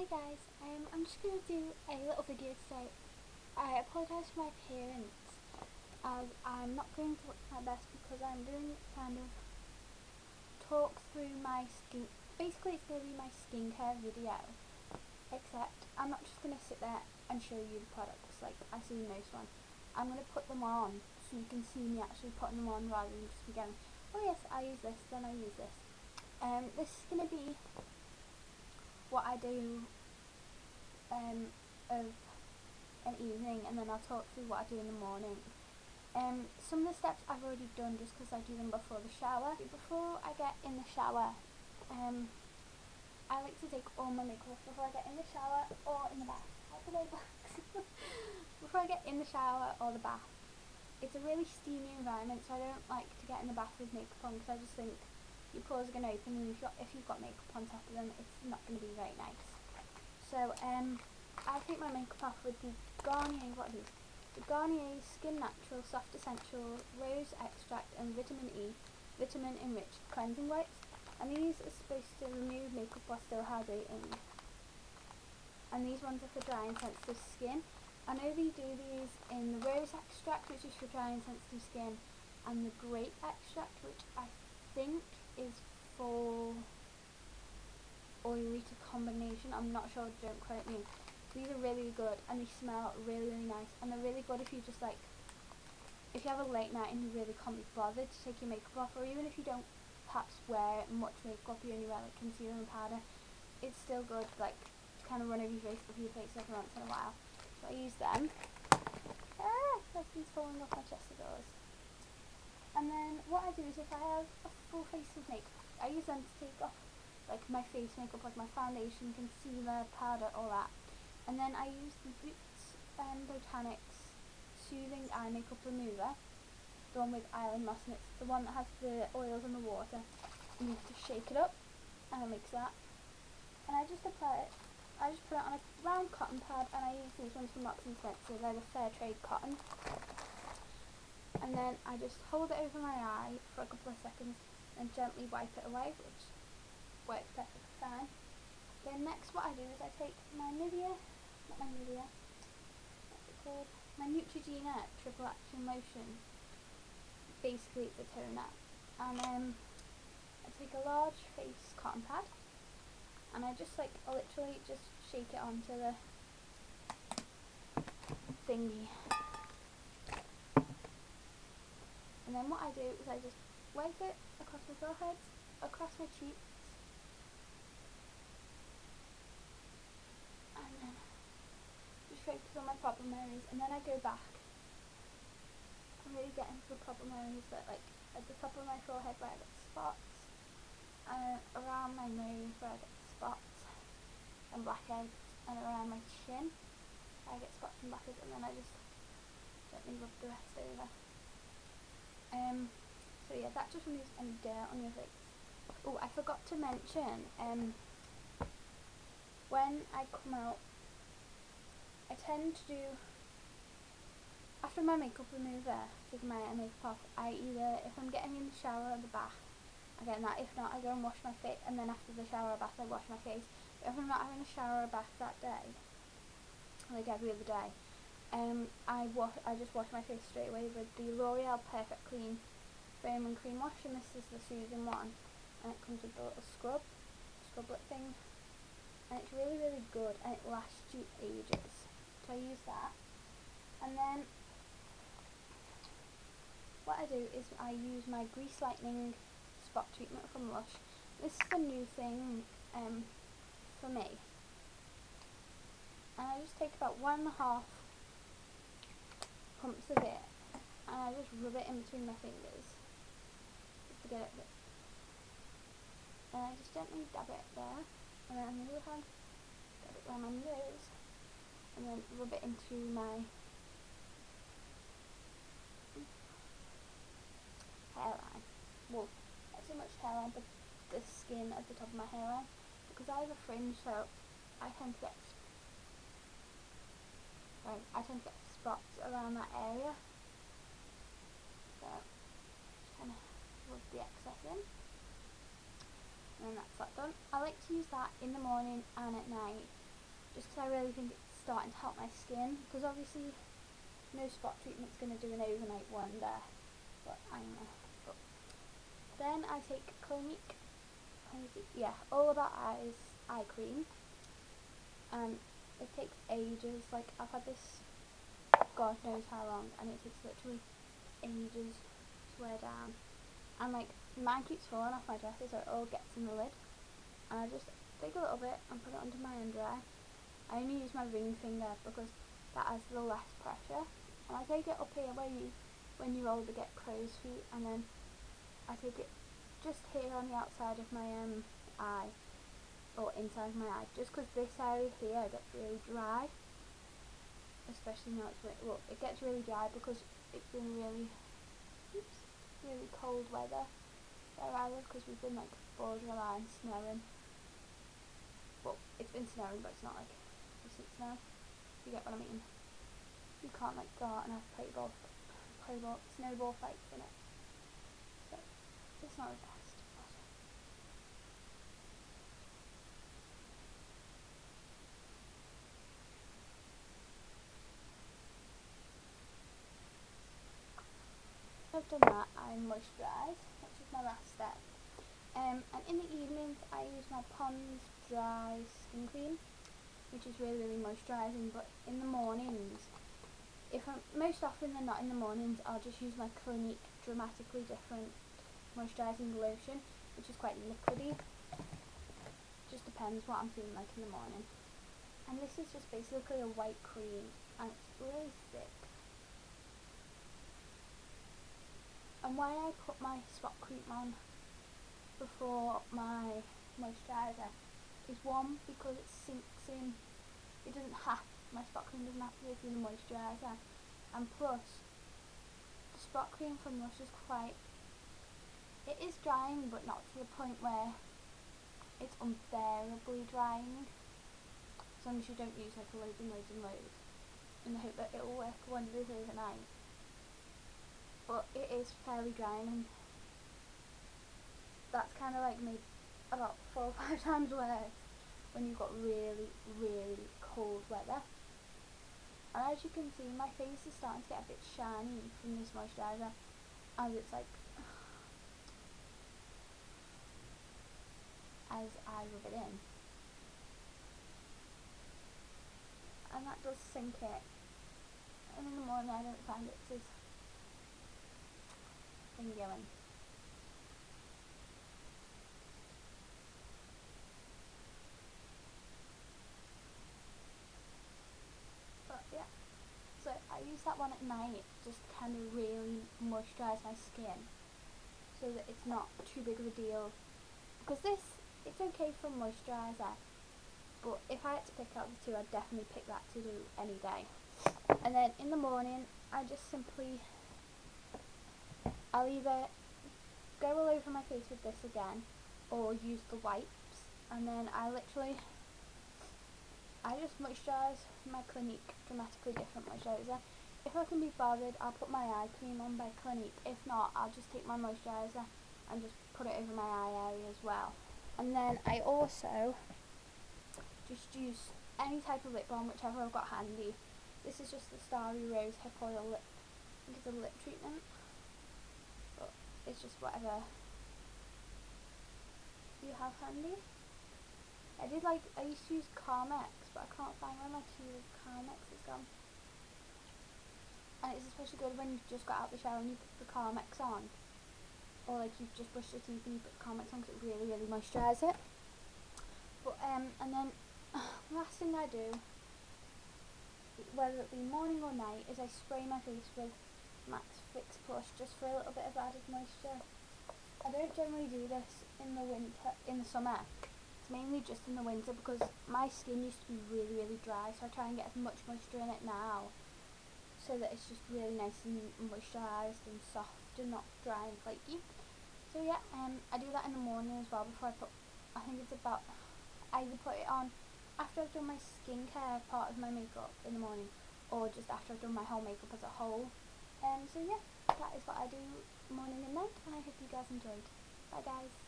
Hey guys, I'm just going to do a little video today. I apologise for my appearance as I'm not going to look my best because I'm doing kind of talk through my skin. Basically it's going to be my skincare video, except I'm not just going to sit there and show you the products like I see most ones. I'm going to put them on so you can see me actually putting them on rather than just be going, oh yes, I use this, then I use this. This is going to be what I do of an evening, and then I'll talk through what I do in the morning. Some of the steps I've already done just because I do them before the shower. Before I get in the shower, I like to take all my makeup off before I get in the shower or in the bath. Before I get in the shower or the bath. It's a really steamy environment, so I don't like to get in the bath with makeup on because I just think your pores are going to open, and if you've got makeup on top of them, it's not going to be very nice. So I take my makeup off with the Garnier, the Garnier Skin Natural Soft Essential Rose Extract and Vitamin E Vitamin Enriched Cleansing Wipes, and these are supposed to remove makeup while still hydrating, and these ones are for dry and sensitive skin. I know they do these in the Rose Extract, which is for dry and sensitive skin, and the Grape Extract, which I think is for oily to combination. I'm not sure, don't quote me. These are really good and they smell really nice, and they're really good if you just like, if you have a late night and you really can't be bothered to take your makeup off, or even if you don't perhaps wear much makeup, you only wear like concealer and powder, it's still good like to kind of run over your face every once in a while. So I use them. Everything's falling off my chest of drawers. And then what I do is, if I have a full face of makeup, I use them to take off like my face makeup, like my foundation, concealer, powder, all that. And then I use the Boots Botanics Soothing Eye Makeup Remover, the one with island moss, and it's the one that has the oils and the water. And you have to shake it up and I mix that. And I just apply it. I just put it on a round cotton pad, and I use these ones from Marks and Spencer. They're the fair trade cotton. And then I just hold it over my eye for a couple of seconds and gently wipe it away, which works perfectly fine. Then next what I do is I take my what's it called? My Neutrogena Triple Action Lotion. Basically it's a toner. And I take a large face cotton pad, and I just like literally just shake it onto the thingy. And then what I do is I just wipe it across my forehead, across my cheeks, and then just focus on my problem areas. And then I go back and really get into the problem areas that, like, at the top of my forehead where I get spots, and around my nose where I get spots and blackheads, and around my chin I get spots and blackheads, and then I just gently rub the rest over. So yeah, that just removes any dirt on your face. Oh, I forgot to mention, when I come out, I tend to do, after my makeup remover, taking my makeup off, I either, if I'm getting in the shower or the bath, I get in that. If not, I go and wash my face, and then after the shower or bath, I wash my face. But if I'm not having a shower or bath that day, like every other day, I just wash my face straight away with the L'Oreal Perfect Clean Foam and Cream Wash, and this is the soothing one, and it comes with a little scrublet thing, and it's really good, and it lasts you ages. So I use that, and then what I do is I use my Grease Lightening Spot Treatment from Lush. This is a new thing for me, and I just take about 1.5 pumps of it, and I just rub it in between my fingers just to get it a bit. And I just gently dab it there, and then on the other hand, dab it around my nose, and then rub it into my hairline. Well, not so much hairline, but the skin at the top of my hairline, because I have a fringe, so I tend to get spots around that area. So just kind of rub the excess in, and then that's that done. I like to use that in the morning and at night just because I really think it's starting to help my skin, because obviously no spot treatment's going to do an overnight wonder, but I know. But then I take Clinique, All About Eyes eye cream, and it takes ages. Like, I've had this God knows how long, and it takes literally ages to wear down, and like mine keeps falling off my dresser, so it all gets in the lid, and I just take a little bit and put it under my under eye. I only use my ring finger because that has the less pressure, and I take it up here where you, when you older, get crow's feet, and then I take it just here on the outside of my eye, or inside my eye, just because this area here gets really dry, especially now it's it gets really dry because it's been really cold weather where I live, because we've been like borderline snowing. Well, it's been snowing, but it's not like recent snow. You get what I mean? You can't like go out and have snowball fights in it. So it's not the best. I've done that, I moisturise, which is my last step. And in the evenings I use my Pond's Dry Skin Cream, which is really moisturising. But in the mornings, most often than not in the mornings, I'll just use my Clinique Dramatically Different moisturising lotion, which is quite liquidy. Just depends what I'm feeling like in the morning. And this is just basically a white cream, and it's really thick. And why I put my spot cream on before my moisturiser is, one, because it sinks in. It doesn't have, my spot cream doesn't have to go through the moisturiser, and plus the spot cream from Lush is it is drying, but not to the point where it's unbearably drying, as long as you don't use like loads and loads in the hope that it will work wonders overnight. But it is fairly drying, and that's kind of like made about 4 or 5 times worse when you've got really cold weather. And as you can see, my face is starting to get a bit shiny from this moisturiser, as it's like as I rub it in, and that does sink it. And in the morning I don't find it's as going. But yeah, so I use that one at night just to kind of really moisturise my skin, so that it's not too big of a deal. Because it's okay for moisturiser, but if I had to pick out the two, I'd definitely pick that to do any day. And then in the morning, I'll either go all over my face with this again, or use the wipes, and then I just moisturise my Clinique Dramatically Different moisturiser. If I can be bothered, I'll put my eye cream on by Clinique. If not, I'll just take my moisturiser and just put it over my eye area as well. And then I also just use any type of lip balm, whichever I've got handy. This is just the Starry Rose Hip Oil Lip, I think it's a lip treatment, but it's just whatever you have handy. I used to use Carmex, but I can't find where my tube of Carmex has gone. And it's especially good when you've just got out the shower and you put the Carmex on, or like you've just brushed your teeth and you put the Carmex on, because it really moisturises it. But and then last thing I do, whether it be morning or night, is I spray my face with Max Fix Plus, just for a little bit of added moisture. I don't generally do this in the summer. It's mainly just in the winter, because my skin used to be really dry, so I try and get as much moisture in it now, so that it's just really nice and moisturised and soft and not dry and flaky. So yeah, I do that in the morning as well, before I either put it on after I've done my skincare part of my makeup in the morning, or just after I've done my whole makeup as a whole. So yeah, that is what I do morning and night, and I hope you guys enjoyed. Bye guys.